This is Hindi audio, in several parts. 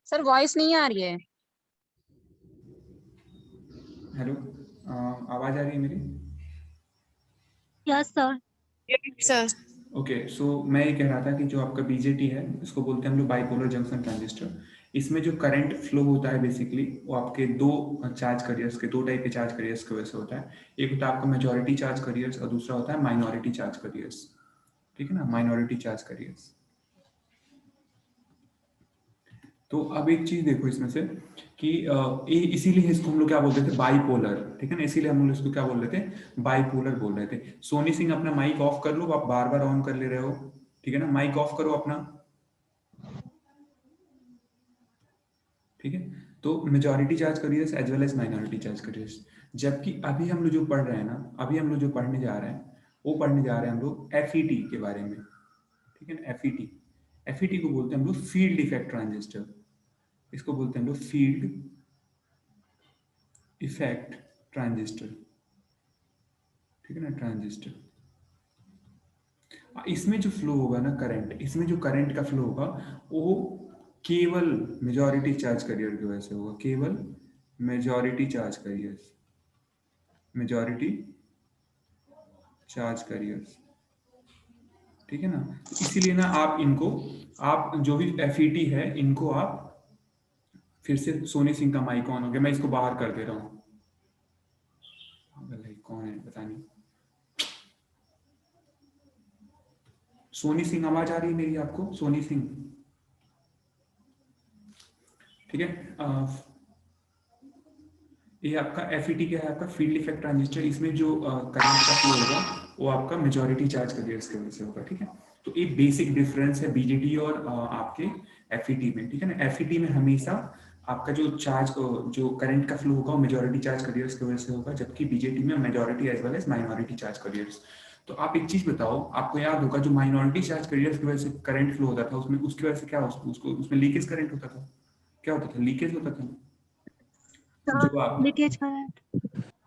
सर वॉइस नहीं आ रही है। हेलो, आवाज आ रही है मेरी? Yes sir. सर ओके, सो मैं ये कह रहा था कि जो आपका बीजेटी है इसको बोलते हैं हम लोग बाइपोलर जंक्शन ट्रांजिस्टर। इसमें जो करंट फ्लो होता है बेसिकली वो आपके दो चार्ज करियर्स के, दो टाइप के चार्ज करियर्स की वजह से होता है। एक होता है आपका मेजॉरिटी चार्ज करियर्स और दूसरा होता है माइनॉरिटी चार्ज करियर्स। ठीक है ना, माइनॉरिटी चार्ज करियर्स। तो अब एक चीज देखो इसमें से कि इसीलिए इसको हम लोग क्या बोलते थे, बाइपोलर। ठीक है ना, इसीलिए हम लोग इसको क्या बोल रहे थे, बाइपोलर बोल रहे थे। सोनी सिंह अपना माइक ऑफ कर लो, आप बार बार ऑन कर ले रहे हो। ठीक है ना, माइक ऑफ करो अपना। ठीक है, तो majority charge carriers as well as minority charge carriers. जबकि अभी हम लोग जो पढ़ रहे हैं ना, अभी हम लोग जो पढ़ने जा रहे हैं वो पढ़ने जा रहे हैं हम लोग एफईटी के बारे में। ठीक है ना, एफईटी। एफईटी को बोलते हैं हम लोग फील्ड इफेक्ट ट्रांजिस्टर। इसको बोलते हैं हम लोग फील्ड इफेक्ट ट्रांजिस्टर। ठीक है ना, ट्रांजिस्टर। इसमें जो फ्लो होगा ना करंट, इसमें जो करंट का फ्लो होगा वो केवल मेजॉरिटी चार्ज करियर की वजह से होगा, केवल majority charge careers, majority charge careers. ठीक है ना, इसीलिए ना आप इनको, आप जो भी एफईटी है इनको आप फिर से सोनी सिंह का माइक ऑन हो गया, मैं इसको बाहर कर दे रहा हूँ। कौन है पता नहीं। सोनी सिंह आवाज आ रही है मेरी आपको? सोनी सिंह? ठीक है, ये आपका एफईटी क्या है, आपका फील्ड इफेक्ट ट्रांजिस्टर। इसमें जो करंट का फ्लो होगा वो आपका मेजॉरिटी चार्ज करियर्स की वजह से होगा। ठीक है, तो एक बेसिक डिफरेंस है बीजेटी और आपके एफईटी में। ठीक है ना, एफईटी में हमेशा आपका जो चार्ज, जो करंट का फ्लो होगा वो मेजॉरिटी चार्ज करियर्स की वजह से होगा, जबकि बीजेटी में majority as well as minority charge carriers. तो आप एक चीज बताओ, आपको याद होगा जो माइनॉरिटी चार्ज करियर्स की वजह से करंट फ्लो होता था उसमें, उसकी वजह से क्या उसको उसमें लीकेज करंट होता था। क्या होता था? लीकेज होता था। जब आप, लीकेज करंट।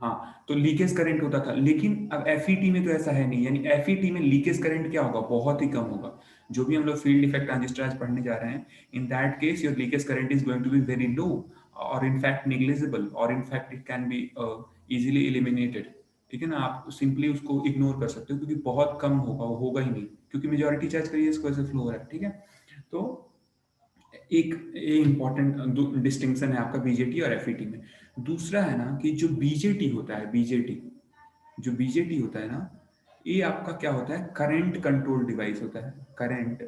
हाँ, तो लीकेज करंट होता था। लेकिन अब एफईटी में तो ऐसा है नहीं, यानी एफईटी में लीकेज करंट क्या होगा, बहुत ही कम होगा। जो भी हम लोग फील्ड इफेक्ट ट्रांजिस्टर आज पढ़ने जा रहे हैं, in that case your leakage current is going to be very low और इनफैक्ट नेग्लिजिबल, और in fact it can be easily eliminated. ठीक है ना, आप सिंपली उसको इग्नोर कर सकते हो क्योंकि बहुत कम होगा, वो होगा ही नहीं, क्योंकि मेजॉरिटी चार्ज करिए इसको ऐसे फ्लो हो रहा है। ठीक है, तो एक इंपॉर्टेंट डिस्टिंक्शन है आपका बीजेटी और एफईटी में। दूसरा है ना कि जो बीजेटी होता है, बीजेटी, जो बीजेटी होता है ना, ये आपका क्या होता है, करंट कंट्रोल डिवाइस होता है। Current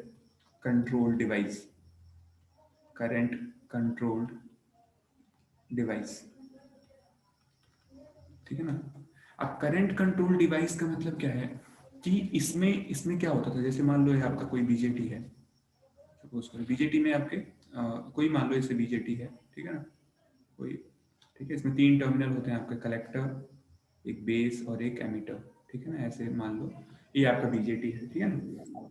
control device, current controlled device. ठीक है ना, अब करंट कंट्रोल डिवाइस का मतलब क्या है कि इसमें इसमें क्या होता था, जैसे मान लो ये आपका कोई बीजेटी है, सपोज करो बीजेटी में आपके कोई मान लो इसे बीजेटी है। ठीक है ना, कोई, ठीक है, इसमें तीन टर्मिनल होते हैं आपके, कलेक्टर, एक बेस और एक एमिटर। ठीक है ना, ऐसे मान लो ये आपका बीजेटी है। ठीक है ना,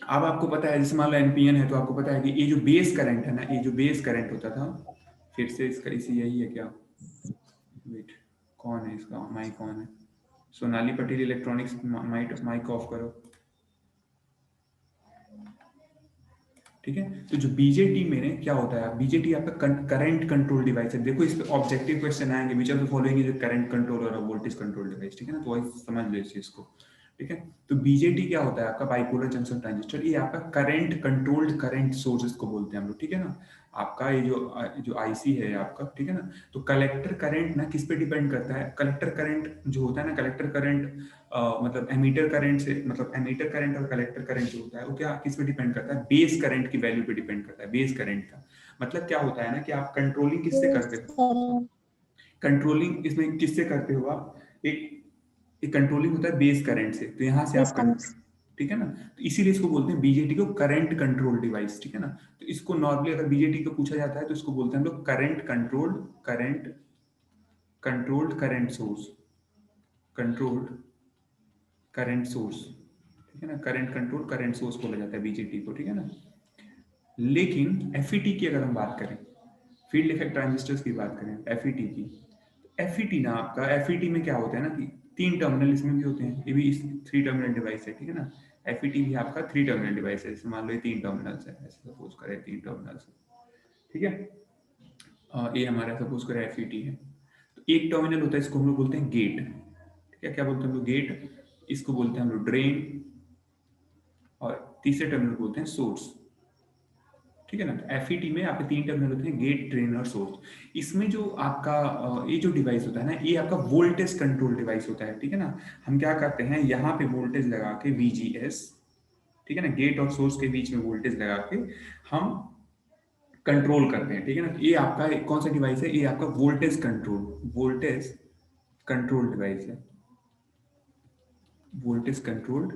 अब आपको पता है जैसे मान लो एनपीएन है तो आपको पता है कि ये जो बेस करंट है ना, ये जो बेस करंट होता था, फिर से इसका इसी यही है क्या, वेट, कौन है इसका माइक, कौन है? Sonali Patel electronics, mic off करो। ठीक है, तो जो बीजेटी में क्या होता है, बीजेटी आपका करंट कंट्रोल डिवाइस है। देखो इस पे ऑब्जेक्टिव क्वेश्चन आएंगे, which of the following is current control और वोल्टेज कंट्रोल डिवाइस। ठीक है ना, तो वही समझ लो इस चीज को। ठीक है, तो बीजेटी क्या होता है आपका, बाइपोलर जंक्शन ट्रांजिस्टर। ये आपका करंट कंट्रोल्ड करंट सोर्सेस को बोलते हैं हम लोग। ठीक है ना, आपका ये जो आईसी है आपका, ठीक है ना, तो कलेक्टर करंट ना किस पे डिपेंड करता है, कलेक्टर करंट जो होता है ना, कलेक्टर करंट मतलब एमीटर करंट से, मतलब एमीटर करंट और कलेक्टर करंट जो होता है वो क्या किस पे डिपेंड करता है, बेस करंट की वैल्यू पे डिपेंड करता है। बेस करंट का मतलब क्या होता है ना कि आप कंट्रोलिंग किससे करते हो, कंट्रोलिंग इसमें किससे करते हो आप, एक कंट्रोलिंग होता है बेस करंट से, तो यहाँ से आप ठीक है ना, तो इसीलिए इसको बोलते हैं बीजेटी को करंट कंट्रोल डिवाइस। ठीक है ना, तो इसको नॉर्मली अगर बीजेटी को पूछा जाता है तो इसको बोलते हैं हम लोग current controlled current source, controlled current source. ठीक है ना, करंट कंट्रोल करंट सोर्स बोला जाता है बीजेटी को। ठीक है ना, लेकिन एफईटी की अगर हम बात करें, फील्ड इफेक्ट ट्रांजिस्टर्स की बात करें एफईटी की, एफईटी ना आपका, एफईटी में क्या होता है ना कि तीन टर्मिनल इसमें भी होते हैं, ये भी थ्री टर्मिनल डिवाइस है। ठीक है ना, एफईटी भी आपका थ्री टर्मिनल डिवाइस है। जैसे मान लो ये तीन टर्मिनल्स है, ऐसे सपोज करें तीन टर्मिनल्स है। ठीक है। ये हमारा सपोज करें एफईटी है, तो एक टर्मिनल होता है, इसको हम लोग बोलते हैं गेट। ठीक है, क्या बोलते हैं हम लोग? गेट। इसको बोलते हैं हम लोग ड्रेन, और तीसरे टर्मिनल बोलते हैं सोर्स। ठीक है ना। तो एफईटी में आपके तीन टर्मिनल होते हैं, गेट, ड्रेन और सोर्स। इसमें जो आपका ये जो डिवाइस होता है ना, ये आपका वोल्टेज कंट्रोल डिवाइस होता है। ठीक है ना। हम क्या करते हैं, यहाँ पे वोल्टेज लगा के VGS, ठीक है ना, गेट और सोर्स के बीच में वोल्टेज लगा के हम कंट्रोल करते हैं। ठीक है ना। तो ये आपका कौन सा डिवाइस है? ये आपका वोल्टेज कंट्रोल डिवाइस है। वोल्टेज कंट्रोल्ड,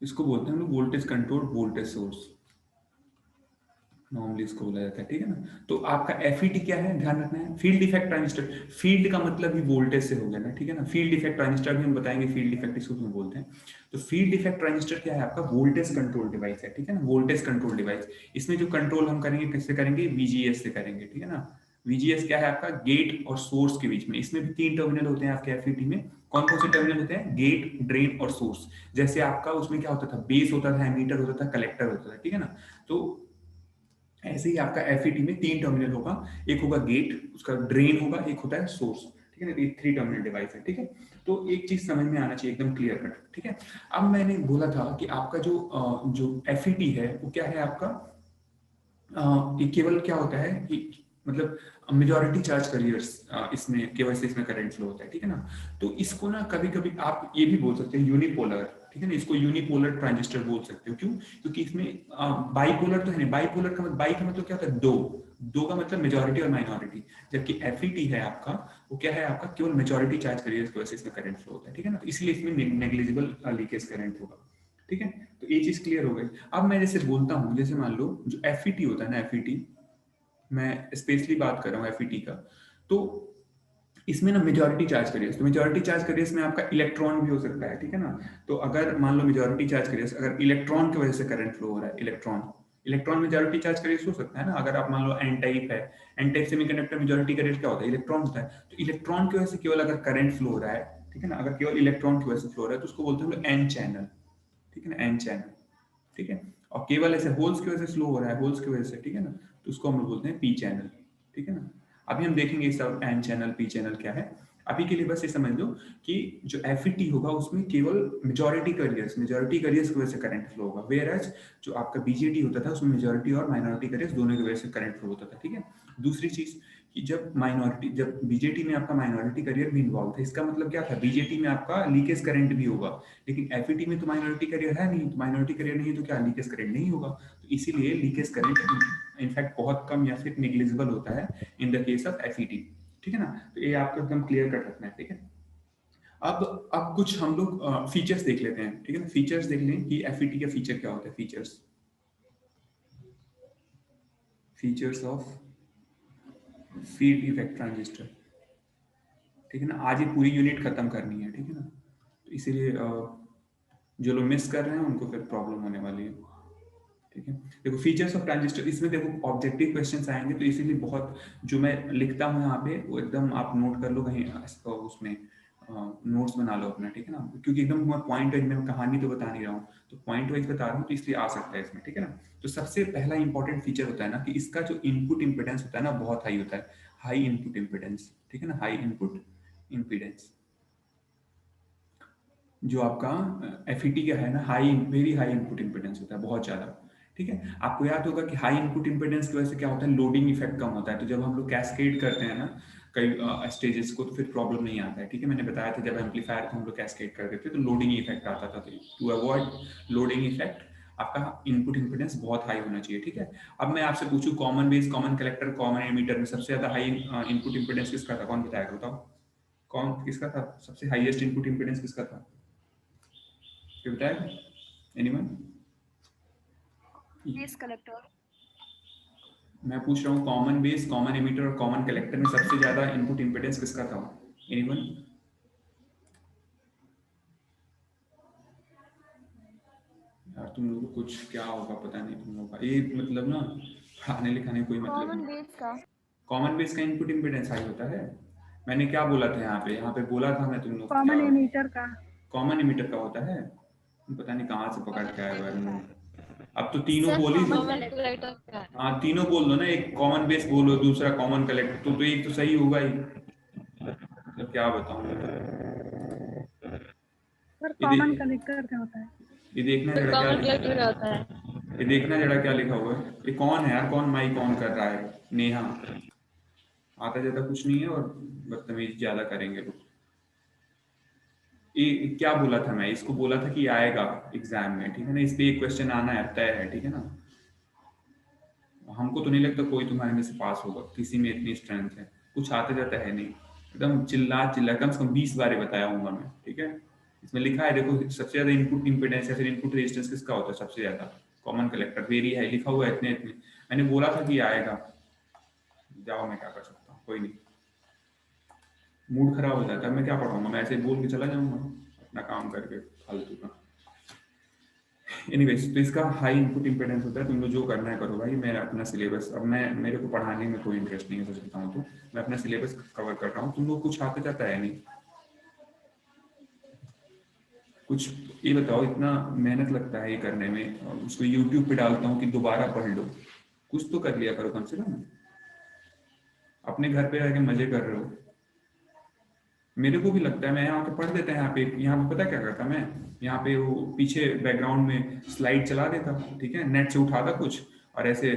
इसको बोलते हैं हम लोग voltage controlled voltage source, normally इसको बोला जाता है। ठीक है ना। तो आपका एफईटी क्या है, ध्यान रखना है, फील्ड इफेक्ट ट्रांजिस्टर। फील्ड का मतलब भी वोल्टेज से हो गया ना। ठीक है ना। फील्ड इफेक्ट ट्रांजिस्टर भी हम बताएंगे, फील्ड इफेक्ट इसको क्यों बोलते हैं। तो फील्ड इफेक्ट ट्रांजिस्टर क्या है? आपका वोल्टेज कंट्रोल डिवाइस है। ठीक है ना, वोल्टेज कंट्रोल डिवाइस। इसमें जो कंट्रोल हम करेंगे किससे करेंगे? VGS से करेंगे। ठीक है ना। VGS क्या है? आपका गेट और सोर्स के बीच में। इसमें भी तीन टर्मिनल होते हैं आपके एफईटी में। कौन कौन से टर्मिनल होते हैं? गेट, ड्रेन और सोर्स। जैसे आपका उसमें क्या होता था, बेस होता था, एमीटर होता था, कलेक्टर होता था। ठीक है ना। तो ऐसे ही आपका एफईटी में तीन टर्मिनल होगा, एक होगा गेट, उसका ड्रेन होगा, एक होता है सोर्स। ठीक है ना। ये थ्री टर्मिनल डिवाइस है। ठीक है। तो एक चीज समझ में आना चाहिए, एकदम क्लियर कट। ठीक है। अब मैंने बोला था कि आपका जो एफईटी है वो क्या है आपका, ये केवल क्या होता है कि मतलब मेजॉरिटी चार्ज करियर्स इसमें केवल से इसमें करंट फ्लो होता है। ठीक है ना। तो इसको ना कभी कभी आप ये भी बोल सकते हैं यूनिपोलर। ठीक है ना। इसको यूनिपोलर ट्रांजिस्टर बोल सकते हो। क्यों? क्योंकि इसमें बाइपोलर तो है नहीं। बाइपोलर का मतलब, बाई का मतलब क्या होता है? दो। दो का मतलब मेजॉरिटी और माइनॉरिटी। जबकि एफईटी है आपका, वो क्या है आपका, केवल मेजॉरिटी चार्ज करियर्स की वजह से इसमें करंट फ्लो होता है। ठीक है ना। तो इसलिए इसमें नेग्लिजिबल लीकेज करंट होगा। ठीक है। तो ये चीज क्लियर हो गई। अब मैं जैसे बोलता हूँ, जैसे मान लो जो एफईटी होता है ना, एफईटी, मैं स्पेशली बात कर रहा हूँ एफईटी का, तो इसमें ना मेजॉरिटी चार्ज करियर्स, तो मेजॉरिटी चार्ज करियर्स में आपका इलेक्ट्रॉन भी हो सकता है। ठीक है ना। तो अगर मान लो मेजॉरिटी चार्ज करियर्स, अगर इलेक्ट्रॉन की वजह से करंट फ्लो हो रहा है, electron, electron majority charge carriers हो सकता है ना। अगर आप मान लो एन टाइप है, N type semiconductor majority carrier क्या होता है? इलेक्ट्रॉन होता है। तो इलेक्ट्रॉन की वजह से केवल अगर करंट फ्लो हो रहा है, ठीक है ना, अगर केवल इलेक्ट्रॉन की वजह से फ्लो हो रहा है, तो उसको बोलते हैं हम लोग एन चैनल। ठीक है ना, एन चैनल। ठीक है। और केवल ऐसे होल्स की वजह से स्लो हो रहा है, होल्स की वजह से, ठीक है ना, तो उसको हम लोग बोलते हैं पी चैनल। ठीक है ना। अभी हम देखेंगे सब एन चैनल, पी चैनल क्या है। अभी के लिए बस ये समझ लो कि जो एफईटी होगा उसमें केवल मेजॉरिटी करियर्स की वजह से करंट फ्लो होगा। वेयर एज जो आपका बीजेटी होता था उसमें मेजॉरिटी और माइनॉरिटी करियर्स दोनों की वजह से करंट फ्लो होता था। ठीक है। दूसरी चीज कि जब बीजेटी में आपका माइनॉरिटी करियर भी इन्वॉल्व था, इसका मतलब क्या था? बीजेटी में आपका लीकेज करंट भी होगा, लेकिन एफईटी में तो माइनॉरिटी करियर है नहीं, तो माइनॉरिटी करियर नहीं है तो क्या लीकेज करंट नहीं होगा। तो इसीलिए लीकेज करंट इनफैक्ट बहुत कम या फिर निग्लिजिबल होता है in the case of FET. ठीक है ना। तो ये आपको एकदम क्लियर कट रखना है। ठीक है। अब कुछ हम लोग फीचर्स देख लेते हैं। ठीक है ना। फीचर्स देख लें कि एफईटी का फीचर क्या होता है। Features of field effect transistor. ठीक है ना। आज ये पूरी यूनिट खत्म करनी है। ठीक है ना। तो इसीलिए जो लोग मिस कर रहे हैं उनको फिर प्रॉब्लम होने वाली है। ठीक है। देखो फीचर्स ऑफ ट्रांजिस्टर, इसमें देखो ऑब्जेक्टिव क्वेश्चंस आएंगे, तो इसीलिए बहुत जो मैं लिखता हूँ यहाँ पे वो एकदम आप नोट कर लो कहीं उसमें नोट्स बना लो अपना। ठीक है ना। क्योंकि एकदम मैं पॉइंट वाइज, मैं कहानी तो बता नहीं रहा हूँ, तो पॉइंट वाइज बता रहा हूँ, तो इसलिए आ सकता है इसमें। ठीक है ना। तो सबसे पहला इंपॉर्टेंट फीचर होता है ना कि इसका जो इनपुट इम्पिडेंस होता है ना बहुत हाई होता है। High input impedance. ठीक है ना। हाई इनपुट इम्पिडेंस जो आपका एफईटी का है ना, वेरी हाई इनपुट इम्पिडेंस होता है, बहुत ज्यादा। ठीक है। आपको याद होगा कि हाई इनपुट इम्पिडेंस की वजह से क्या होता है? लोडिंग इफेक्ट कम होता है। तो जब हम लोग कैस्केड करते हैं ना कई स्टेजेस को, तो फिर प्रॉब्लम नहीं आता है। ठीक है। मैंने बताया था जब एम्पलीफायर को हम लोग कैस्केड करते थे तो लोडिंग इफेक्ट आता था। तो टू अवॉइड लोडिंग इफेक्ट आपका इनपुट इम्पिडेंस बहुत हाई होना चाहिए। ठीक है। अब मैं आपसे पूछूं common base, common collector, common ammeter में सबसे ज्यादा हाई इनपुट इम्पिडेंस किसका था? कौन बताएगा? बताओ कौन, किसका था सबसे हाईएस्ट इनपुट इम्पिडेंस? किसका था? ये बताएगा एनीवन? Base collector. मैं पूछ रहा हूँ कॉमन बेस, कॉमन एमीटर और कॉमन कलेक्टर में सबसे ज्यादा इनपुट इम्पिडेंस किसका था? एनीवन? यार तुम लोगों को कुछ क्या होगा पता नहीं तुम लोगों का, ये मतलब ना पढ़ाने लिखाने कोई मतलब कॉमन नहीं। बेस का। कॉमन बेस का इनपुट इम्पिडेंस हाई होता है। मैंने क्या बोला था यहाँ पे बोला था मैं तुम लोग क्या, कॉमन एमीटर का। कॉमन एमीटर का होता है। पता नहीं कहाँ से पकड़ के आए हुआ है अब तो तीनों बोल ही दो। कॉमन कलेक्टर क्या है? हाँ तीनों बोल दो ना, एक कॉमन बेस बोलो, दूसरा कॉमन कलेक्टर, तो एक तो सही होगा ही। तो क्या बताऊं मैं। सर ये कॉमन कलेक्टर क्या होता है? ये देखना जरा क्या कॉमन कलेक्टर क्या होता है? ये देखना जरा क्या लिखा हुआ है। ये कौन है यार, कौन माइक ऑन कर रहा है? नेहा। आता जाता कुछ नहीं है और बदतमीजी ज्यादा करेंगे लोग। ये क्या बोला था मैं, इसको बोला था कि आएगा एग्जाम में, ठीक है ना, इस पे एक क्वेश्चन आना है, तय है, ठीक है ना। हमको तो नहीं लगता कोई तुम्हारे में से पास होगा, किसी में इतनी स्ट्रेंथ है, कुछ आता जाता है नहीं, एकदम चिल्ला चिल्ला कम से कम 20 बार बताया हूँ मैं, ठीक है। इसमें लिखा है देखो, सबसे ज्यादा इनपुट इम्पीडेंस या फिर इनपुट रेजिस्टेंस किसका होता है सबसे ज्यादा? Common collector. वेरी है लिखा हुआ है इतने इतने, मैंने बोला था कि आएगा। जाओ, मैं क्या कर सकता हूँ, कोई नहीं। मूड खराब हो जाता है, मैं क्या पढ़ाऊंगा, मैं ऐसे बोल के चला जाऊंगा अपना काम करके फालतू का। एनीवेज, तो इसका हाई इनपुट इम्पीडेंस होता है, तुम लोग जो करना है करो भाई। मैं अपना सिलेबस, अब मैं, मेरे को पढ़ाने में कोई इंटरेस्ट नहीं है सच बताऊं तो, मैं अपना सिलेबस कवर कर रहा हूँ, तुम लोग कुछ आता जाता है नहीं कुछ। ये बताओ, इतना मेहनत लगता है ये करने में, और उसको यूट्यूब पे डालता हूँ कि दोबारा पढ़ लो, कुछ तो कर लिया करो कम से कम। अपने घर पे रह के मजे कर रहे हो। मेरे को भी लगता है, मैं यहाँ पे पढ़ देता है, यहाँ पे पता क्या करता मैं, यहाँ पे वो पीछे बैकग्राउंड में स्लाइड चला देता, ठीक है, नेट से उठाता कुछ और ऐसे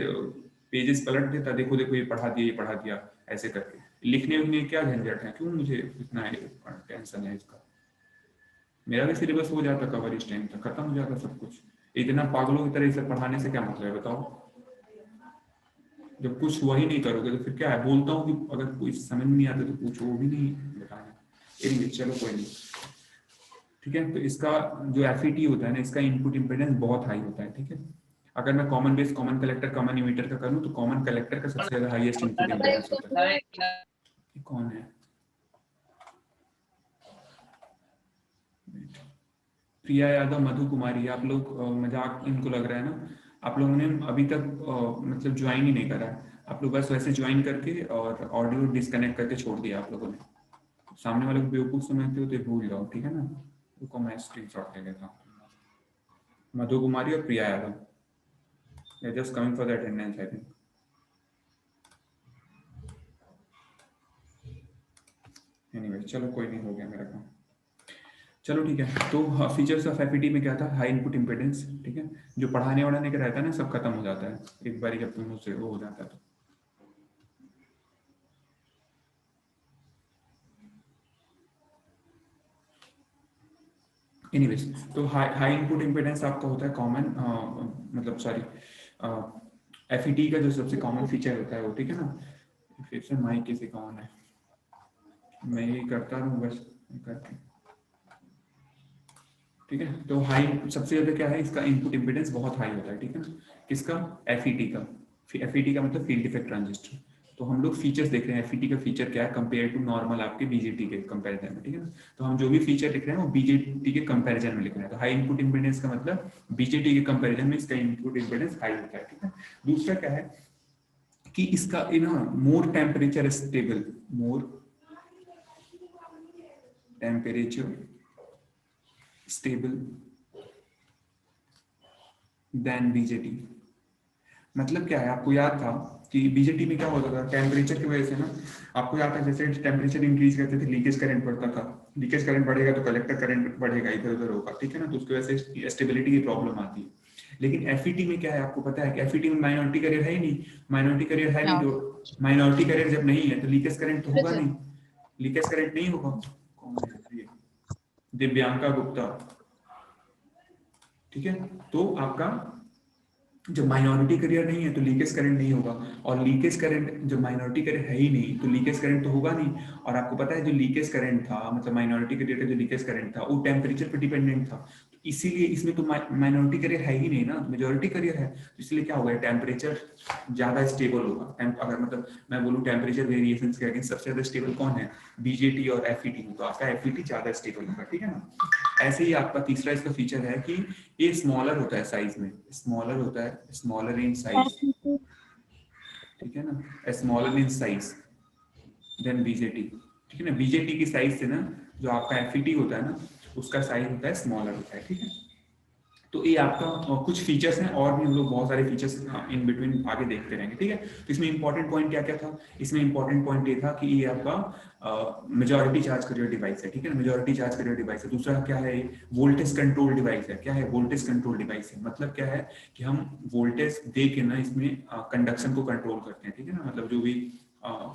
पेजेस पलट देता, देखो देखो ये पढ़ा दिया, ये पढ़ा दिया, ऐसे करके। लिखने उखने क्या झंझट है, क्यों मुझे इतना टेंशन है इसका। मेरा भी सिलेबस हो जाता कवर इस टाइम तक, खत्म हो जाता सब कुछ। इतना पागलों की तरह इसे पढ़ाने से क्या मतलब है बताओ। जब कुछ वही नहीं करोगे तो फिर क्या है, बोलता हूँ कि अगर कोई समझ में नहीं आता तो पूछो, वो भी नहीं बताना। चलो कोई नहीं, ठीक है। तो इसका जो एफईटी होता है ना, इसका इनपुट इम्पीडेंस बहुत हाई होता है, ठीक है। अगर मैं common base, common collector, common emitter का करूँ तो कॉमन कलेक्टर का सबसे ज्यादा हाईएस्ट इनपुट इम्पीडेंस होता है। ये कौन है? प्रिया यादव, मधु कुमारी, आप लोग मजाक इनको लग रहा है ना, आप लोगों ने अभी तक मतलब ज्वाइन ही नहीं करा है। आप लोग बस वैसे ज्वाइन करके और ऑडियो डिस्कनेक्ट करके छोड़ दिया आप लोगों ने। सामने वाले को बेवकूफ समझते हो तो भूल जाओ, ठीक है ना। रुको मैं स्क्रीनशॉट ले लेता हूँ। मधु कुमारी और प्रिया Yadav, they're just coming for the attendance, I think. Anyway, चलो कोई नहीं, हो गया मेरा काम। चलो ठीक है, तो फीचर्स ऑफ एफईटी में क्या था, हाई इनपुट इम्पीडेंस, ठीक है। जो पढ़ाने वढ़ाने का रहता है ना, सब खत्म हो जाता है एक बार जब तुम उससे वो हो जाता है तो। एनीवेज, तो हाई इनपुट इम्पीडेंस आपका होता है कॉमन, मतलब सॉरी, एफईटी का जो सबसे कॉमन फीचर होता है वो, ठीक है ना। फिर से माइक किसी कॉमन है, मैं ये करता रहूँ बस करके, ठीक है। तो हाई, सबसे ज्यादा क्या है, इसका इनपुट इम्पीडेंस बहुत हाई होता है, ठीक है ना। किसका? एफईटी का। एफईटी का मतलब फील्ड इफेक्ट ट्रांजिस्टर। तो हम लोग फीचर्स देख रहे हैं, एफईटी का फीचर क्या है कंपेयर टू नॉर्मल आपके बीजेटी के कंपैरिजन में, ठीक है ना। तो हम जो भी फीचर लिख रहे हैं वो बीजेटी के कंपैरिजन में लिख रहे हैं। तो हाई इनपुट इम्पीडेंस का मतलब बीजेटी के कंपैरिजन में इसका इनपुट इम्पीडेंस हाई होता है, ठीक है। दूसरा क्या है कि इसका मोर टेम्परेचर स्टेबल, मोर टेम्परेचर स्टेबल देन बीजेटी। मतलब क्या है, आपको याद था कि बीजेटी में क्या होता था, टेम्परेचर की वजह से ना, आपको याद था जैसे टेम्परेचर इंक्रीज करते थे लीकेज करंट बढ़ता था, लीकेज करंट बढ़ेगा तो कलेक्टर करंट बढ़ेगा, इधर उधर होगा, ठीक है ना। तो उसकी वजह से स्टेबिलिटी की प्रॉब्लम आती है। लेकिन एफईटी में क्या है, आपको पता है कि एफईटी में माइनॉरिटी करियर है ही नहीं, माइनॉरिटी करियर है नहीं, तो माइनॉरिटी करियर जब नहीं है तो लीकेज करंट तो होगा नहीं, लीकेज करंट नहीं होगा। कौन है ये? दिव्यांका गुप्ता, ठीक है। तो आपका जब माइनॉरिटी करियर नहीं है तो लीकेज करंट नहीं होगा, और लीकेज करंट, जब माइनॉरिटी करियर है ही नहीं तो लीकेज करंट तो होगा नहीं। और आपको पता है जो लीकेज करंट था, मतलब माइनॉरिटी करियर का जो लीकेज करंट था वो टेम्परेचर पर डिपेंडेंट था, तो इसीलिए इसमें तो माइनॉरिटी करियर है ही नहीं ना, मेजोरिटी करियर है, तो इसलिए क्या होगा, टेम्परेचर ज्यादा स्टेबल होगा। अगर मतलब मैं बोलूँ टेम्परेचर वेरिएशन के अगेंस्ट सबसे ज्यादा स्टेबल कौन है, बीजेटी और एफईटी, तो आपका एफईटी ज्यादा स्टेबल होगा, ठीक है ना। ऐसे ही आपका तीसरा इसका फीचर है कि ये स्मॉलर होता है साइज में, स्मॉलर होता है, स्मॉलर इन साइज, ठीक है ना, smaller in size than BJT, ठीक है ना। बीजेटी की साइज से ना, जो आपका एफईटी होता है ना, उसका साइज होता है स्मॉलर होता है, ठीक है। तो ये आपका कुछ फीचर्स हैं, और भी हम लोग बहुत सारे फीचर्स इन बिटवीन आगे देखते रहेंगे, ठीक है। तो इसमें इंपॉर्टेंट पॉइंट क्या क्या था, इसमें इंपॉर्टेंट पॉइंट ये था कि ये आपका मेजॉरिटी चार्ज करियर डिवाइस है, ठीक है ना, मेजॉरिटी चार्ज करियर डिवाइस है। दूसरा क्या है, वोल्टेज कंट्रोल डिवाइस है। क्या है, वोल्टेज कंट्रोल डिवाइस है, मतलब क्या है कि हम वोल्टेज दे के ना इसमें कंडक्शन को कंट्रोल करते हैं, ठीक है ना, मतलब जो भी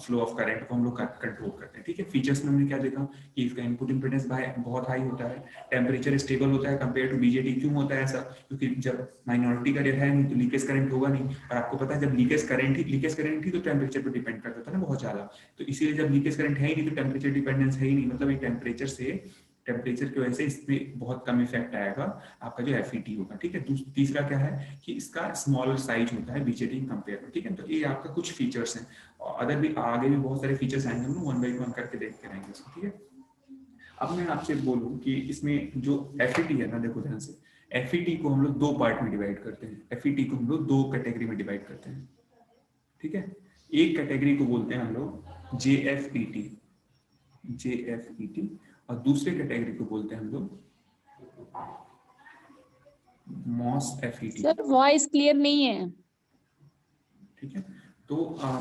फ्लो ऑफ करंट को हम लोग कंट्रोल करते हैं, ठीक है। फीचर्स में हमने क्या देखा कि इसका इनपुट इंपेडेंस बहुत हाई होता है, टेम्परेचर स्टेबल होता है कंपेयर टू बीजेटी। क्यों होता है ऐसा, क्योंकि जब माइनॉरिटी करियर है नहीं तो लीकेज करंट होगा नहीं, और आपको पता है जब लीकेज करंट ही तो टेम्परेचर पर डिपेंड करता था ना बहुत ज्यादा। तो इसीलिए जब लीकेज करंट है ही नहीं तो टेम्परेचर डिपेंडेंस है ही नहीं, मतलब ये टेम्परेचर की वजह से इसमें बहुत कम इफेक्ट आएगा आपका जो एफईटी होगा, ठीक है। तीसरा क्या है कि इसका स्मॉलर साइज होता है बीजेटी कंपेयर में, ठीक है। तो ये आपका कुछ फीचर्स हैं, अदर भी आगे भी बहुत सारे फीचर्स आएंगे, हम वन बाई वन करके देखते रहेंगे इसको, ठीक है। अब मैं आपसे बोलूं कि इसमें जो एफईटी है ना, देखो ध्यान से, एफईटी को हम लोग दो पार्ट में डिवाइड करते हैं, एफईटी को हम लोग दो कैटेगरी में डिवाइड करते हैं, ठीक है। एक कैटेगरी को बोलते हैं हम लोग जेएफईटी, और दूसरे कैटेगरी को बोलते हैं हम लोग MOSFET. Sir voice clear नहीं है। ठीक है, तो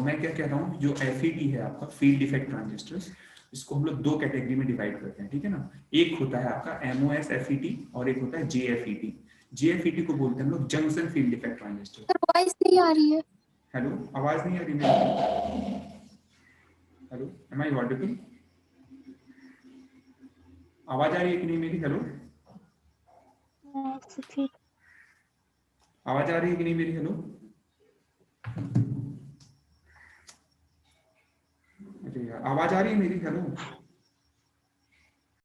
मैं क्या कह रहा हूँ, जो एफईटी है आपका फील्ड इफेक्ट ट्रांजिस्टर्स, इसको हम लोग दो कैटेगरी में डिवाइड करते हैं, ठीक है ना। एक होता है आपका एमओएस एफईटी और एक होता है जेएफईटी। जेएफईटी को बोलते हैं हम लोग junction field effect transistor. Sir voice नहीं आ रही है। हेलो, आवाज नहीं आ रही मेरी? Hello, am I audible? आवाज आ रही है कि नहीं मेरी? हेलो, आवाज आ रही है कि नहीं मेरी? हेलो, अरे यार, आवाज आ रही है मेरी? हेलो।